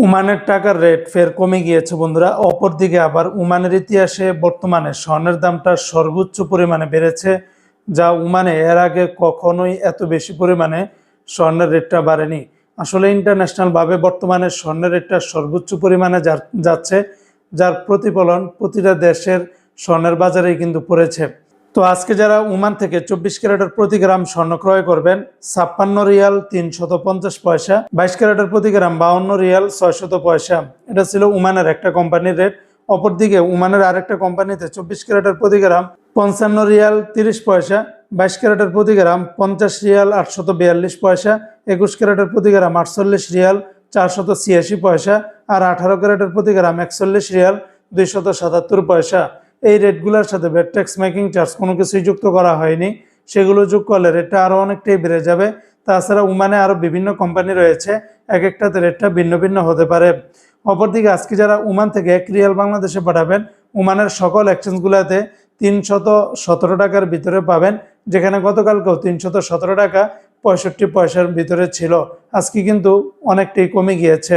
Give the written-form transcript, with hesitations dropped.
ওমানের টাকার রেট ফের কমে গিয়েছে বন্ধুরা। অপরদিকে আবার ওমানের ইতিহাসে বর্তমানে স্বর্ণের দামটা সর্বোচ্চ পরিমাণে বেড়েছে, যা ওমানে এর আগে কখনোই এত বেশি পরিমাণে স্বর্ণের রেটটা বাড়েনি। আসলে ইন্টারন্যাশনাল ভাবে বর্তমানে স্বর্ণের রেটটা সর্বোচ্চ পরিমাণে যাচ্ছে, যার প্রতিফলন প্রতিটা দেশের স্বর্ণের বাজারেই কিন্তু পড়েছে। তো আজকে যারা ওমান থেকে 24 ক্যারেটের প্রতি গ্রাম স্বর্ণ ক্রয় করবেন, 56 রিয়াল 350 পয়সা, 22 ক্যারেটের প্রতি গ্রাম 52 রিয়াল 600 পয়সা। এটা ছিল ওমানের একটা কোম্পানির রেট। অপরদিকে ওমানের আরেকটা কোম্পানিতে 24 ক্যারেটের প্রতি গ্রাম 55 রিয়াল 30 পয়সা, 22 ক্যারেটের প্রতি গ্রাম 50 রিয়াল 842 পয়সা, 21 ক্যারেটের প্রতি গ্রাম 48 রিয়াল 486 পয়সা, আর 18 ক্যারেটের প্রতি গ্রাম 41 রিয়াল 277 পয়সা। এই রেটগুলোর সাথে ভ্যাট ট্যাক্স মেকিং চার্জ কোনো কিছুই যুক্ত করা হয়নি। সেগুলো যোগ করলে রেটটা আরও অনেকটাই বেড়ে যাবে। তাছাড়া ওমানে আরও বিভিন্ন কোম্পানি রয়েছে, এক একটাতে রেটটা ভিন্ন ভিন্ন হতে পারে। অপরদিকে আজকে যারা ওমান থেকে 1 রিয়াল বাংলাদেশে পাঠাবেন, ওমানের সকল এক্সচেঞ্জগুলোতে 317 টাকার ভিতরে পাবেন, যেখানে গতকালকেও 317 টাকা 65 পয়সার ভিতরে ছিল। আজকে কিন্তু অনেকটাই কমে গিয়েছে।